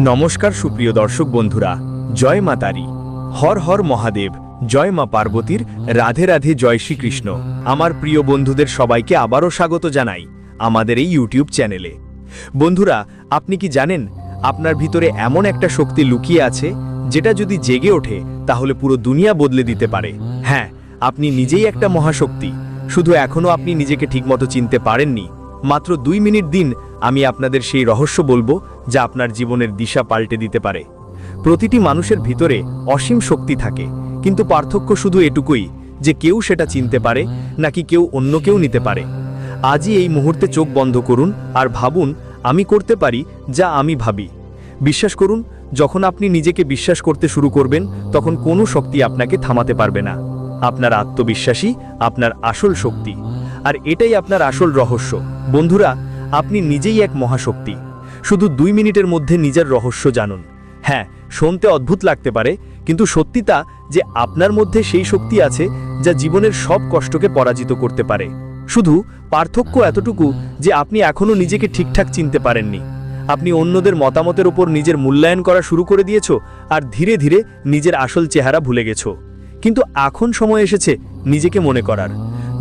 নমস্কার সুপ্রিয় দর্শক বন্ধুরা, জয় মা তারি, হর হর মহাদেব, জয় মা পার্বতীর, রাধে রাধে, জয় শ্রীকৃষ্ণ। আমার প্রিয় বন্ধুদের সবাইকে আবারও স্বাগত জানাই আমাদের এই ইউটিউব চ্যানেলে। বন্ধুরা, আপনি কি জানেন আপনার ভিতরে এমন একটা শক্তি লুকিয়ে আছে যেটা যদি জেগে ওঠে তাহলে পুরো দুনিয়া বদলে দিতে পারে। হ্যাঁ, আপনি নিজেই একটা মহাশক্তি, শুধু এখনো আপনি নিজেকে ঠিকমতো চিনতে পারেননি। মাত্র 2 মিনিট দিন, আমি আপনাদের সেই রহস্য বলবো যা আপনার জীবনের দিশা পাল্টে দিতে পারে। প্রতিটি মানুষের ভিতরে অসীম শক্তি থাকে, কিন্তু পার্থক্য শুধু এটুকুই যে কেউ সেটা চিনতে পারে নাকি কেউ অন্য কেউ নিতে পারে। আজই এই মুহূর্তে চোখ বন্ধ করুন আর ভাবুন, আমি করতে পারি যা আমি ভাবি। বিশ্বাস করুন, যখন আপনি নিজেকে বিশ্বাস করতে শুরু করবেন তখন কোনো শক্তি আপনাকে থামাতে পারবে না। আপনার আত্মবিশ্বাসী আপনার আসল শক্তি, আর এটাই আপনার আসল রহস্য। বন্ধুরা, আপনি নিজেই এক মহাশক্তি। শুধু 2 মিনিটের মধ্যে নিজের রহস্য জানুন। হ্যাঁ, শুনতে অদ্ভুত লাগতে পারে, কিন্তু সত্যি তা যে আপনার মধ্যে সেই শক্তি আছে যা জীবনের সব কষ্টকে পরাজিত করতে পারে। শুধু পার্থক্য এতটুকু যে আপনি এখনো নিজেকে ঠিকঠাক চিনতে পারেননি। আপনি অন্যদের মতামতের উপর নিজের মূল্যায়ন করা শুরু করে দিয়েছো আর ধীরে ধীরে নিজের আসল চেহারা ভুলে গেছো। কিন্তু এখন সময় এসেছে নিজেকে মনে করার।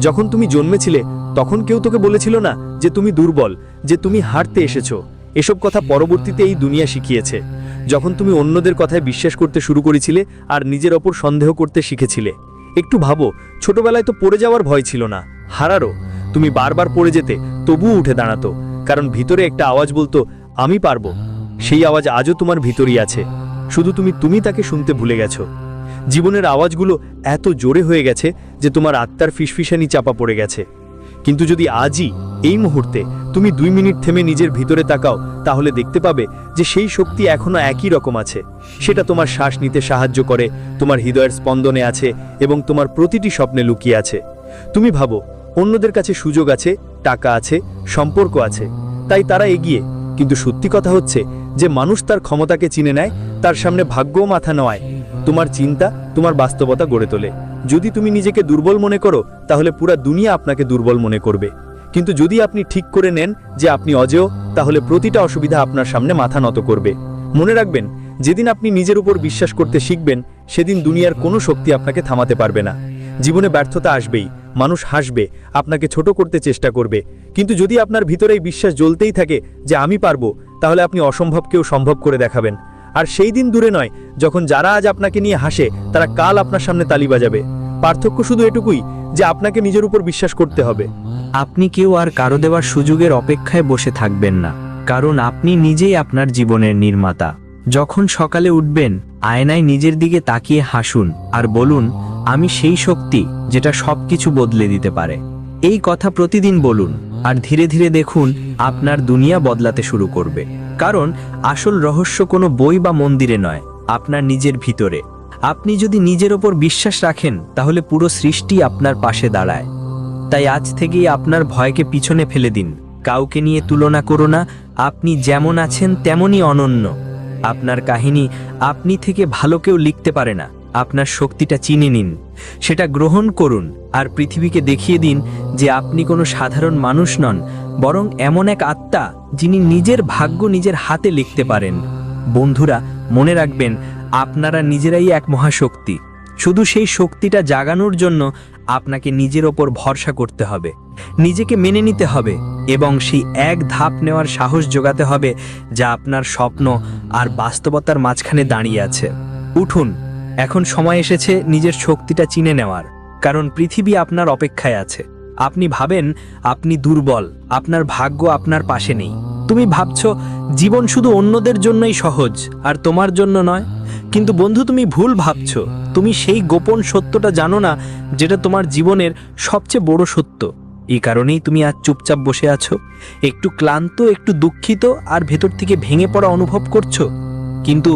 যখন তুমি জন্মেছিলে তখন কেউ তোকে বলেছিল না যে তুমি দুর্বল, যে তুমি হারতে এসেছো। এসব কথা পরবর্তীতে এই দুনিয়া শিখিয়েছে। যখন তুমি অন্যদের কথায় বিশ্বাস করতে শুরু করেছিলে আর নিজের ওপর সন্দেহ করতে শিখেছিলে। একটু ভাবো, ছোটবেলায় তো পড়ে যাওয়ার ভয় ছিল না, হারারও। তুমি বারবার পড়ে যেতে, তবুও উঠে দাঁড়াতো, কারণ ভিতরে একটা আওয়াজ বলতো আমি পারবো। সেই আওয়াজ আজও তোমার ভিতরেই আছে, শুধু তুমি তাকে শুনতে ভুলে গেছো। জীবনের আওয়াজগুলো এত জোরে হয়ে গেছে যে তোমার আত্মার ফিসফিসানি চাপা পড়ে গেছে। কিন্তু যদি আজই এই মুহূর্তে তুমি 2 মিনিট থেমে নিজের ভিতরে তাকাও, তাহলে দেখতে পাবে যে সেই শক্তি এখনো একই রকম আছে। সেটা তোমার শ্বাস নিতে সাহায্য করে, তোমার হৃদয়ের স্পন্দনে আছে এবং তোমার প্রতিটি স্বপ্নে লুকিয়ে আছে। তুমি ভাবো অন্যদের কাছে সুযোগ আছে, টাকা আছে, সম্পর্ক আছে, তাই তারা এগিয়ে। কিন্তু সত্যি কথা হচ্ছে যে মানুষ তার ক্ষমতাকে চিনে নেয়, তার সামনে ভাগ্যও মাথা নোয়ায়। তোমার চিন্তা তোমার বাস্তবতা গড়ে তোলে। যদি তুমি নিজেকে দুর্বল মনে করো তাহলে পুরো দুনিয়া আপনাকে দুর্বল মনে করবে। কিন্তু যদি আপনি ঠিক করে নেন যে আপনি অজেয়, তাহলে প্রতিটা অসুবিধা আপনার সামনে মাথা নত করবে। মনে রাখবেন, যেদিন আপনি নিজের উপর বিশ্বাস করতে শিখবেন সেদিন দুনিয়ার কোনো শক্তি আপনাকে থামাতে পারবে না। জীবনে ব্যর্থতা আসবেই, মানুষ হাসবে, আপনাকে ছোট করতে চেষ্টা করবে, কিন্তু যদি আপনার ভিতরে এই বিশ্বাস জ্বলতেই থাকে যে আমি পারবো, তাহলে আপনি অসম্ভবকেও সম্ভব করে দেখাবেন। আর সেই দিন দূরে নয় যখন যারা আজ আপনাকে নিয়ে হাসে তারা কাল আপনার সামনে তালি বাজাবে। পার্থক্য শুধু এটুকুই যে আপনাকে নিজের উপর বিশ্বাস করতে হবে। আপনি কেউ আর কারো দেওয়ার সুযোগের অপেক্ষায় বসে থাকবেন না, কারণ আপনি নিজেই আপনার জীবনের নির্মাতা। যখন সকালে উঠবেন, আয়নায় নিজের দিকে তাকিয়ে হাসুন আর বলুন আমি সেই শক্তি যেটা সবকিছু বদলে দিতে পারে। এই কথা প্রতিদিন বলুন আর ধীরে ধীরে দেখুন আপনার দুনিয়া বদলাতে শুরু করবে। কারণ আসল রহস্য কোনো বই বা মন্দিরে নয়, আপনার নিজের ভিতরে। আপনি যদি নিজের ওপর বিশ্বাস রাখেন তাহলে পুরো সৃষ্টি আপনার পাশে দাঁড়ায়। তাই আজ থেকেই আপনার ভয়কে পিছনে ফেলে দিন। কাউকে নিয়ে তুলনা করো না, আপনি যেমন আছেন তেমনই অনন্য। আপনার কাহিনী আপনি থেকে ভালো কেউ লিখতে পারে না। আপনার শক্তিটা চিনে নিন, সেটা গ্রহণ করুন আর পৃথিবীকে দেখিয়ে দিন যে আপনি কোনো সাধারণ মানুষ নন, বরং এমন এক আত্মা যিনি নিজের ভাগ্য নিজের হাতে লিখতে পারেন। বন্ধুরা, মনে রাখবেন আপনারা নিজেরাই এক মহাশক্তি। শুধু সেই শক্তিটা জাগানোর জন্য আপনাকে নিজের ওপর ভরসা করতে হবে, নিজেকে মেনে নিতে হবে এবং সেই এক ধাপ নেওয়ার সাহস জোগাতে হবে যা আপনার স্বপ্ন আর বাস্তবতার মাঝখানে দাঁড়িয়ে আছে। উঠুন, এখন সময় এসেছে নিজের শক্তিটা চিনে নেওয়ার, কারণ পৃথিবী আপনার অপেক্ষায় আছে। আপনি ভাবেন আপনি দুর্বল, আপনার ভাগ্য আপনার পাশে নেই। তুমি ভাবছো জীবন শুধু অন্যদের জন্যই সহজ আর তোমার জন্য নয়। কিন্তু বন্ধু, তুমি ভুল ভাবছো। তুমি সেই গোপন সত্যটা জানো না যেটা তোমার জীবনের সবচেয়ে বড় সত্য। এই কারণেই তুমি আজ চুপচাপ বসে আছো, একটু ক্লান্ত, একটু দুঃখিত আর ভেতর থেকে ভেঙে পড়া অনুভব করছো। কিন্তু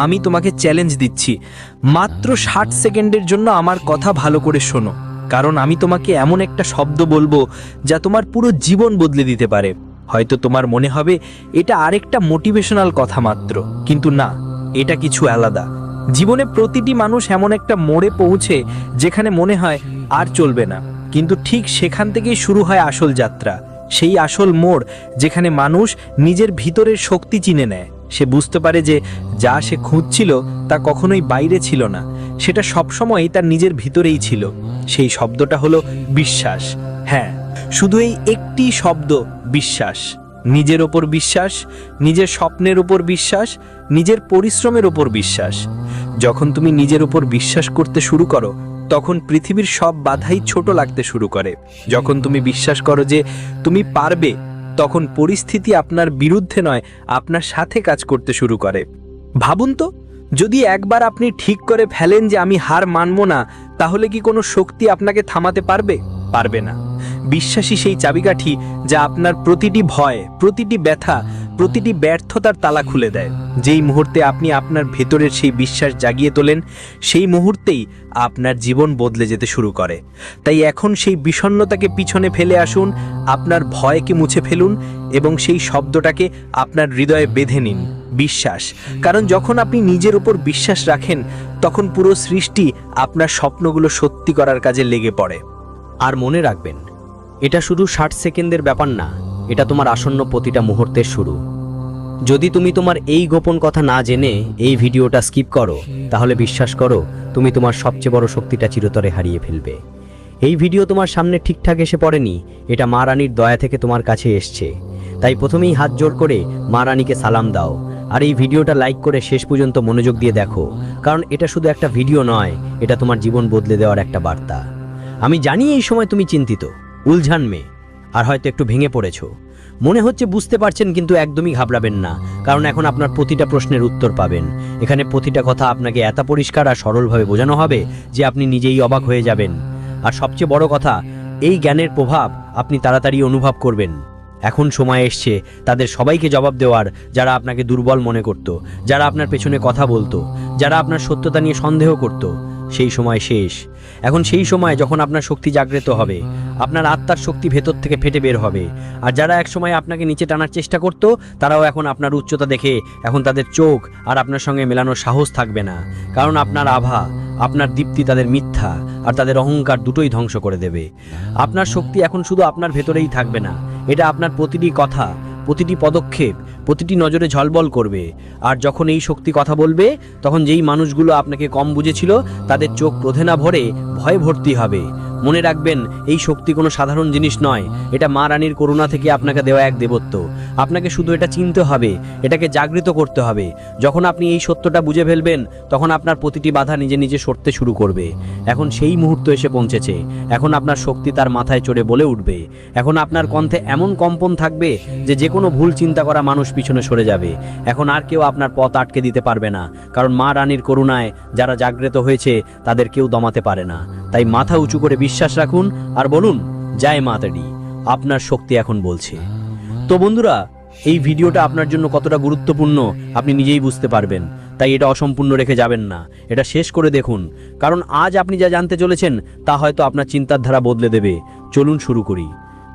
আমি তোমাকে চ্যালেঞ্জ দিচ্ছি, মাত্র 60 সেকেন্ডের জন্য আমার কথা ভালো করে শোনো, কারণ আমি তোমাকে এমন একটা শব্দ বলবো যা তোমার পুরো জীবন বদলে দিতে পারে। হয়তো তোমার মনে হবে এটা আরেকটা মোটিভেশনাল কথা মাত্র, কিন্তু না, এটা কিছু আলাদা। জীবনে প্রতিটি মানুষ এমন একটা মোড়ে পৌঁছে যেখানে মনে হয় আর চলবে না, কিন্তু ঠিক সেখান থেকেই শুরু হয় আসল যাত্রা। সেই আসল মোড় যেখানে মানুষ নিজের ভিতরের শক্তি চিনে নেয় সে বুঝতে পারে যে যা সে খুঁজছিল তা কখনোই বাইরে ছিল না, সেটা সবসময় তার নিজের ভিতরেই ছিল। সেই শব্দটা হলো বিশ্বাস। হ্যাঁ, শুধু এই একটি শব্দ, বিশ্বাস। নিজের ওপর বিশ্বাস, নিজের স্বপ্নের উপর বিশ্বাস, নিজের পরিশ্রমের উপর বিশ্বাস। যখন তুমি নিজের উপর বিশ্বাস করতে শুরু করো, তখন পৃথিবীর সব বাধাই ছোট লাগতে শুরু করে। যখন তুমি বিশ্বাস করো যে তুমি পারবে, তখন পরিস্থিতি আপনার বিরুদ্ধে নয়, আপনার সাথে কাজ করতে শুরু করে। ভাবুন তো, যদি একবার আপনি ঠিক করে ফেলেন যে আমি হার মানব না, তাহলে কি কোনো শক্তি আপনাকে থামাতে পারবে? পারবে না। বিশ্বাসী সেই চাবিকাঠি যা আপনার প্রতিটি ভয়, প্রতিটি ব্যথা, প্রতিটি ব্যর্থতার তালা খুলে দেয়। যেই মুহূর্তে আপনি আপনার ভেতরের সেই বিশ্বাস জাগিয়ে তোলেন, সেই মুহূর্তেই আপনার জীবন বদলে যেতে শুরু করে। তাই এখন সেই বিষণ্ণতাকে পিছনে ফেলে আসুন, আপনার ভয়কে মুছে ফেলুন এবং সেই শব্দটাকে আপনার হৃদয়ে বেঁধে নিন, বিশ্বাস। কারণ যখন আপনি নিজের উপর বিশ্বাস রাখেন, তখন পুরো সৃষ্টি আপনার স্বপ্নগুলো সত্যি করার কাজে লেগে পড়ে। আর মনে রাখবেন, এটা শুধু 60 সেকেন্ডের ব্যাপার না, এটা তোমার আসন্ন প্রতিটা মুহূর্তের শুরু। যদি তুমি তোমার এই গোপন কথা না জেনে এই ভিডিওটা স্কিপ করো, তাহলে বিশ্বাস করো, তুমি তোমার সবচেয়ে বড় শক্তিটা চিরতরে হারিয়ে ফেলবে। এই ভিডিও তোমার সামনে ঠিকঠাক এসে পড়েনি, এটা মা রানীর দয়া থেকে তোমার কাছে এসছে। তাই প্রথমেই হাত জোড় করে মা রানীকে সালাম দাও, আর এই ভিডিওটা লাইক করে শেষ পর্যন্ত মনোযোগ দিয়ে দেখো, কারণ এটা শুধু একটা ভিডিও নয়, এটা তোমার জীবন বদলে দেওয়ার একটা বার্তা। আমি জানি এই সময় তুমি চিন্তিত, উলঝান মেয়ে, আর হয়তো একটু ভেঙে পড়েছো। মনে হচ্ছে বুঝতে পারছেন, কিন্তু একদমই ঘাবড়াবেন না, কারণ এখন আপনার প্রতিটা প্রশ্নের উত্তর পাবেন। এখানে প্রতিটা কথা আপনাকে এত পরিষ্কার আর সরলভাবে বোঝানো হবে যে আপনি নিজেই অবাক হয়ে যাবেন। আর সবচেয়ে বড় কথা, এই জ্ঞানের প্রভাব আপনি তাড়াতাড়ি অনুভব করবেন। এখন সময় এসছে তাদের সবাইকে জবাব দেওয়ার, যারা আপনাকে দুর্বল মনে করত, যারা আপনার পেছনে কথা বলতো, যারা আপনার সত্যতা নিয়ে সন্দেহ করত। সেই সময় শেষ। এখন সেই সময় যখন আপনার শক্তি জাগ্রত হবে, আপনার আত্মার শক্তি ভেতর থেকে ফেটে বের হবে। আর যারা একসময় আপনাকে নিচে টানার চেষ্টা করত, তারাও এখন আপনার উচ্চতা দেখে এখন তাদের চোখ আর আপনার সঙ্গে মেলানোর সাহস থাকবে না। কারণ আপনার আভা, আপনার দীপ্তি তাদের মিথ্যা আর তাদের অহংকার দুটোই ধ্বংস করে দেবে। আপনার শক্তি এখন শুধু আপনার ভেতরেই থাকবে না, এটা আপনার প্রতিটি কথা, প্রতিটি পদক্ষেপ, প্রতিটি নজরে ঝলবল করবে। আর যখন এই শক্তি কথা বলবে, তখন যেই মানুষগুলো আপনাকে কম বুঝেছিল, তাদের চোখ ক্রোধে না ভরে ভয়ে ভর্তি হবে। মনে রাখবেন, এই শক্তি কোনো সাধারণ জিনিস নয়, এটা মা রানীর করুণা থেকে আপনাকে দেওয়া এক দেবত্ব। আপনাকে শুধু এটা চিনতে হবে, এটাকে জাগৃত করতে হবে। যখন আপনি এই সত্যটা বুঝে ফেলবেন, তখন আপনার প্রতিটি বাধা নিজে নিজে সরতে শুরু করবে। এখন সেই মুহূর্ত এসে পৌঁছেছে। এখন আপনার শক্তি তার মাথায় চড়ে বলে উঠবে। এখন আপনার কণ্ঠে এমন কম্পন থাকবে যে কোনো ভুল চিন্তা করা মানুষ পিছনে সরে যাবে। এখন আর কেউ আপনার পথ আটকে দিতে পারবে না, কারণ মা রানীর করুণায় যারা জাগ্রত হয়েছে তাদের কেউ দমাতে পারে না। তাই মাথা উঁচু করে বিশ্বাস রাখুন আর বলুন, জয় মাতারি। আপনার শক্তি এখন বলছে। তো বন্ধুরা, এই ভিডিওটা আপনার জন্য কতটা গুরুত্বপূর্ণ আপনি নিজেই বুঝতে পারবেন। তাই এটা অসম্পূর্ণ রেখে যাবেন না, এটা শেষ করে দেখুন, কারণ আজ আপনি যা জানতে চলেছেন তা হয়তো আপনার চিন্তার ধারা বদলে দেবে। চলুন শুরু করি।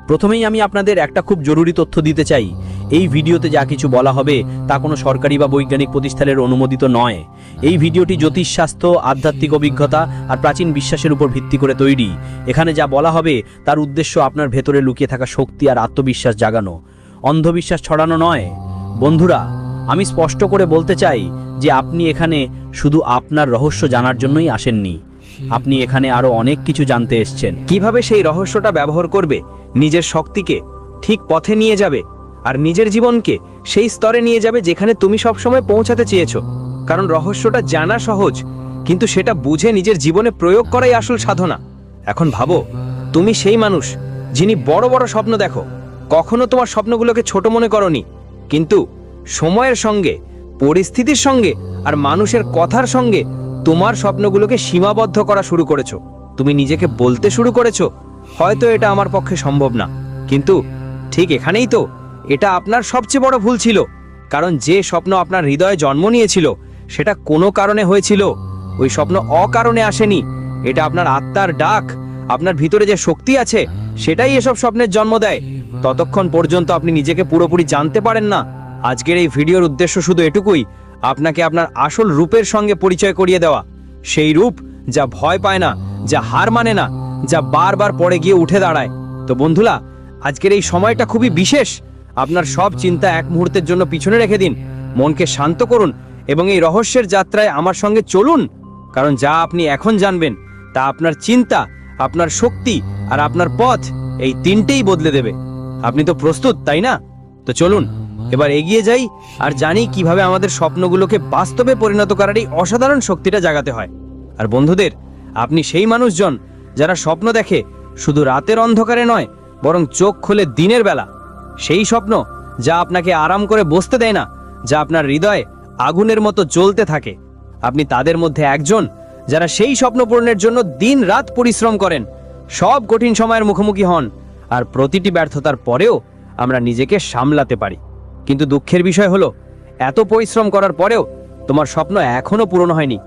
প্রথমেই আমি আপনাদের একটা খুব জরুরি তথ্য দিতে চাই। এই ভিডিওতে যা কিছু বলা হবে তা কোনো সরকারি বা বৈজ্ঞানিক প্রতিষ্ঠানের অনুমোদিত নয়। এই ভিডিওটি জ্যোতিষশাস্ত্র, আধ্যাত্মিক অভিজ্ঞতা আর প্রাচীন বিশ্বাসের উপর ভিত্তি করে তৈরি। এখানে যা বলা হবে তার উদ্দেশ্য আপনার ভেতরে লুকিয়ে থাকা শক্তি আর আত্মবিশ্বাস জাগানো, অন্ধবিশ্বাস ছড়ানো নয়। বন্ধুরা, আমি স্পষ্ট করে বলতে চাই যে আপনি এখানে শুধু আপনার রহস্য জানার জন্যই আসেননি। আপনি এখানে আরো অনেক কিছু জানতে এসেছেন। কিভাবে সেই রহস্যটা ব্যবহার করবে, নিজের শক্তিকে ঠিক পথে নিয়ে যাবে আর নিজের জীবনকে সেই স্তরে নিয়ে যাবে যেখানে তুমি সবসময় পৌঁছাতে চেয়েছো। কারণ রহস্যটা জানা সহজ, কিন্তু সেটা বুঝে নিজের জীবনে প্রয়োগ করাই আসল সাধনা। এখন ভাবো, তুমি সেই মানুষ যিনি বড় বড় স্বপ্ন দেখো, কখনো তোমার স্বপ্নগুলোকে ছোট মনে করনি, কিন্তু সময়ের সঙ্গে, পরিস্থিতির সঙ্গে আর মানুষের কথার সঙ্গে তোমার স্বপ্নগুলোকে সীমাবদ্ধ করা শুরু করেছো। তুমি নিজেকে বলতে শুরু করেছো, হয়তো এটা আমার পক্ষে সম্ভব না। কিন্তু ঠিক এখানেই তো এটা আপনার সবচেয়ে বড় ভুল ছিল। কারণ যে স্বপ্ন আপনার হৃদয়ে জন্ম নিয়েছিল সেটা কোনো কারণে হয়েছিল, ওই স্বপ্ন অকারণে আসেনি। এটা আপনার আত্মার ডাক, আপনার ভিতরে যে শক্তি আছে সেটাই এসব স্বপ্নের জন্ম দেয়। ততক্ষণ পর্যন্ত আপনি নিজেকে পুরোপুরি জানতে পারেন না। আজকের এই ভিডিওর উদ্দেশ্য শুধু এটুকুই, আপনাকে আপনার আসল রূপের সঙ্গে পরিচয় করিয়ে দেওয়া। সেই রূপ যা ভয় পায় না, যা হার মানে না, যা বারবার পড়ে গিয়ে উঠে দাঁড়ায়। তো বন্ধুরা, আজকের এই সময়টা খুবই বিশেষ। আপনার সব চিন্তা এক মুহূর্তের জন্য পিছনে রেখে দিন। মনকে শান্ত করুন এবং এই রহস্যের যাত্রায় আমার সঙ্গে চলুন, কারণ যা আপনি এখন জানবেন তা আপনার চিন্তা, আপনার শক্তি আর আপনার পথ এই তিনটেই বদলে দেবে। আপনি তো প্রস্তুত, তাই না? তো চলুন এবার এগিয়ে যাই আর জানি কিভাবে আমাদের স্বপ্নগুলোকে বাস্তবে পরিণত করার এই অসাধারণ শক্তিটা জাগাতে হয়। আর বন্ধুদের, আপনি সেই মানুষজন যারা স্বপ্ন দেখে শুধু রাতের অন্ধকারে নয়, বরং চোখ খুলে দিনের বেলা। সেই স্বপ্ন যা আপনাকে আরাম করে বসতে দেয় না, যা আপনার হৃদয়ে আগুনের মতো জ্বলতে থাকে। আপনি তাদের মধ্যে একজন যারা সেই স্বপ্ন পূরণের জন্য দিন রাত পরিশ্রম করেন, সব কঠিন সময়ের মুখোমুখি হন, আর প্রতিটি ব্যর্থতার পরেও আমরা নিজেকে সামলাতে পারি। কিন্তু দুঃখের বিষয় হলো, এত পরিশ্রম করার পরেও তোমার স্বপ্ন এখনো পূরণ হয়নি।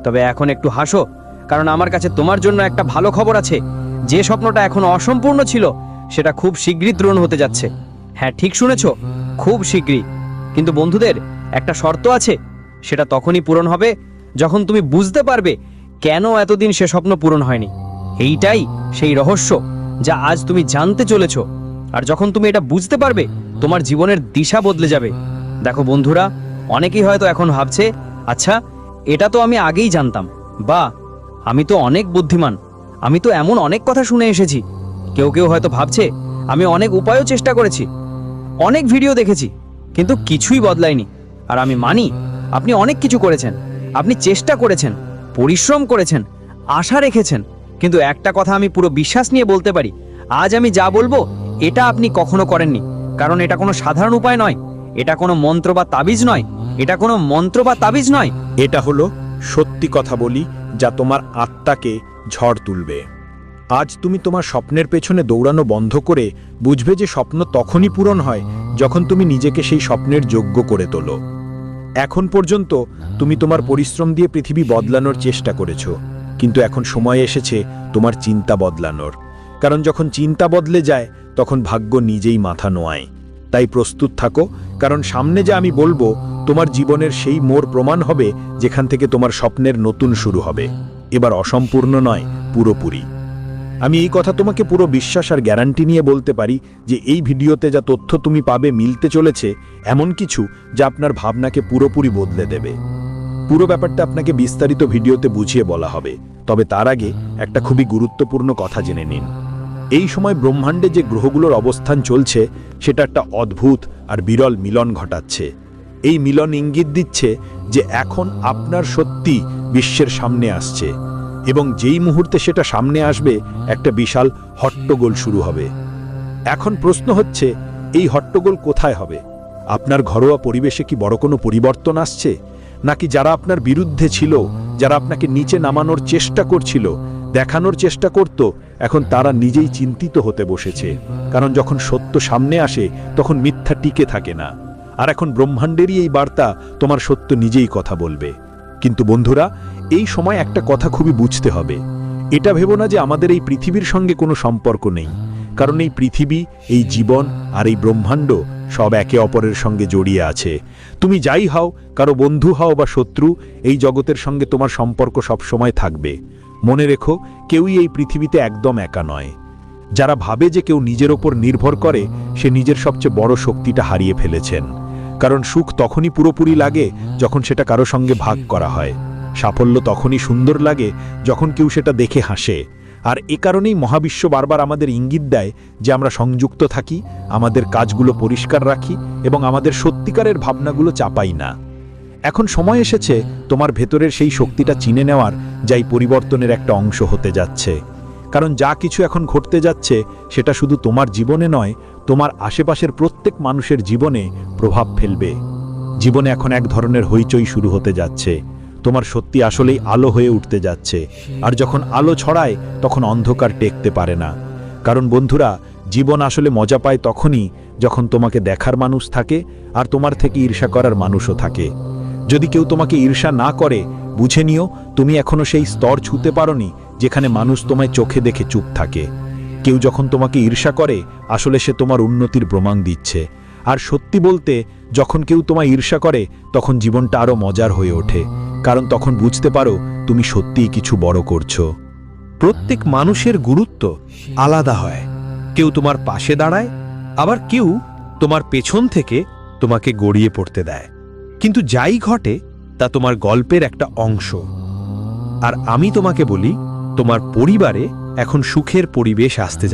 তবে এখন একটু হাসো, কারণ আমার কাছে তোমার জন্য একটা ভালো খবর আছে। যে স্বপ্নটা এখনো অসম্পূর্ণ ছিল সেটা খুব শীঘ্রই পূরণ হতে যাচ্ছে। হ্যাঁ, ঠিক শুনেছ, খুব শীঘ্রই। কিন্তু বন্ধুদের, একটা শর্ত আছে, সেটা তখনই পূরণ হবে যখন তুমি বুঝতে পারবে কেন এতদিন সে স্বপ্ন পূরণ হয়নি। এইটাই সেই রহস্য যা আজ তুমি জানতে চলেছ। আর যখন তুমি এটা বুঝতে পারবে, তোমার জীবনের দিশা বদলে যাবে। দেখো বন্ধুরা, অনেকেই হয়তো এখন ভাবছে, আচ্ছা, এটা তো আমি আগেই জানতাম, বা আমি তো অনেক বুদ্ধিমান, আমি তো এমন অনেক কথা শুনে এসেছি। কেউ কেউ হয়তো ভাবছে, আমি অনেক উপায়ও চেষ্টা করেছি, অনেক ভিডিও দেখেছি, কিন্তু কিছুই বদলায়নি। আর আমি মানি, আপনি অনেক কিছু করেছেন, আপনি চেষ্টা করেছেন, পরিশ্রম করেছেন, আশা রেখেছেন, কিন্তু একটা কথা আমি পুরো বিশ্বাস নিয়ে বলতে পারি, আজ আমি যা বলবো এটা আপনি কখনো করেননি। কারণ এটা কোনো সাধারণ উপায় নয়, এটা কোনো মন্ত্র বা তাবিজ নয়, এটা কোনো মন্ত্র বা তাবিজ নয়। এটা হলো সত্যি কথা বলি, যা তোমার আত্মাকে ঝড় তুলবে। আজ তুমি তোমার স্বপ্নের পেছনে দৌড়ানো বন্ধ করে বুঝবে যে স্বপ্ন তখনই পূরণ হয় যখন তুমি নিজেকে সেই স্বপ্নের যোগ্য করে তোলো। এখন পর্যন্ত তুমি তোমার পরিশ্রম দিয়ে পৃথিবী বদলানোর চেষ্টা করেছো, কিন্তু এখন সময় এসেছে তোমার চিন্তা বদলানোর। কারণ যখন চিন্তা বদলে যায়, তখন ভাগ্য নিজেই মাথা নোয়ায়। তাই প্রস্তুত থাকো, কারণ সামনে যা আমি বলবো তোমার জীবনের সেই মোড় প্রমাণ হবে যেখান থেকে তোমার স্বপ্নের নতুন শুরু হবে। এবার অসম্পূর্ণ নয়, পুরোপুরি। আমি এই কথা তোমাকে পুরো বিশ্বাস আর গ্যারান্টি নিয়ে বলতে পারি যে এই ভিডিওতে যা তথ্য তুমি পাবে মিলতে চলেছে এমন কিছু যা আপনার ভাবনাকে পুরোপুরি বদলে দেবে। পুরো ব্যাপারটা আপনাকে বিস্তারিত ভিডিওতে বুঝিয়ে বলা হবে, তবে তার আগে একটা খুবই গুরুত্বপূর্ণ কথা জেনে নিন। এই সময় ব্রহ্মাণ্ডে যে গ্রহগুলোর অবস্থান চলছে সেটা একটা অদ্ভুত আর বিরল মিলন ঘটাচ্ছে। এই মিলন ইঙ্গিত দিচ্ছে যে এখন আপনার সত্যি বিশ্বের সামনে আসছে, এবং যেই মুহূর্তে সেটা সামনে আসবে একটা বিশাল হট্টগোল শুরু হবে। এখন প্রশ্ন হচ্ছে, এই হট্টগোল কোথায় হবে? আপনার ঘরোয়া পরিবেশে কি বড় কোনো পরিবর্তন আসছে, নাকি যারা আপনার বিরুদ্ধে ছিল, যারা আপনাকে নিচে নামানোর চেষ্টা করছিল, দেখানোর চেষ্টা করত, এখন তারা নিজেই চিন্তিত হতে বসেছে? কারণ যখন সত্য সামনে আসে তখন মিথ্যা টিকে থাকে না। আর এখন ব্রহ্মাণ্ডেরই এই বার্তা, তোমার সত্য নিজেই কথা বলবে। কিন্তু বন্ধুরা, এই সময় একটা কথা খুবই বুঝতে হবে। এটা ভেবো না যে আমাদের এই পৃথিবীর সঙ্গে কোনো সম্পর্ক নেই, কারণ এই পৃথিবী, এই জীবন আর এই ব্রহ্মাণ্ড সব একে অপরের সঙ্গে জড়িয়ে আছে। তুমি যাই হও, কারো বন্ধু হও বা শত্রু, এই জগতের সঙ্গে তোমার সম্পর্ক সব সময় থাকবে। মনে রেখো, কেউই এই পৃথিবীতে একদম একা নয়। যারা ভাবে যে কেউ নিজের ওপর নির্ভর করে, সে নিজের সবচেয়ে বড় শক্তিটা হারিয়ে ফেলেছেন। কারণ সুখ তখনই পুরোপুরি লাগে যখন সেটা কারো সঙ্গে ভাগ করা হয়। সাফল্য তখনই সুন্দর লাগে যখন কেউ সেটা দেখে হাসে। আর এ কারণেই মহাবিশ্ব বারবার আমাদের ইঙ্গিত দেয় যে আমরা সংযুক্ত থাকি, আমাদের কাজগুলো পরিষ্কার রাখি এবং আমাদের সত্যিকারের ভাবনাগুলো চাপাই না। এখন সময় এসেছে তোমার ভেতরের সেই শক্তিটা চিনে নেওয়ার, যাই পরিবর্তনের একটা অংশ হতে যাচ্ছে। কারণ যা কিছু এখন ঘটতে যাচ্ছে সেটা শুধু তোমার জীবনে নয়, তোমার আশেপাশের প্রত্যেক মানুষের জীবনে প্রভাব ফেলবে। জীবনে এখন এক ধরনের হইচই শুরু হতে যাচ্ছে। তোমার সত্যি আসলেই আলো হয়ে উঠতে যাচ্ছে। আর যখন আলো ছড়ায় তখন অন্ধকার টেকতে পারে না। কারণ বন্ধুরা, জীবন আসলে মজা পায় তখনই যখন তোমাকে দেখার মানুষ থাকে আর তোমার থেকে ঈর্ষা করার মানুষও থাকে। যদি কেউ তোমাকে ঈর্ষা না করে, বুঝে নিও তুমি এখনো সেই স্তর ছুঁতে পারোনি যেখানে মানুষ তোমায় চোখে দেখে চুপ থাকে। কেউ যখন তোমাকে ঈর্ষা করে, আসলে সে তোমার উন্নতির প্রমাণ দিচ্ছে। আর সত্যি বলতে, যখন কেউ তোমায় ঈর্ষা করে তখন জীবনটা আরো মজার হয়ে ওঠে, কারণ তখন বুঝতে পারো তুমি সত্যিই কিছু বড় করছো। প্রত্যেক মানুষের গুরুত্ব আলাদা হয়। কেউ তোমার পাশে দাঁড়ায়, আবার কেউ তোমার পেছন থেকে তোমাকে গড়িয়ে পড়তে দেয়। কিন্তু যাই ঘটে তা তোমার গল্পের একটা অংশ। আর আমি তোমাকে বলি, তোমার পরিবারে এখন সুখের পরিবেশ আসতে যাচ্ছে।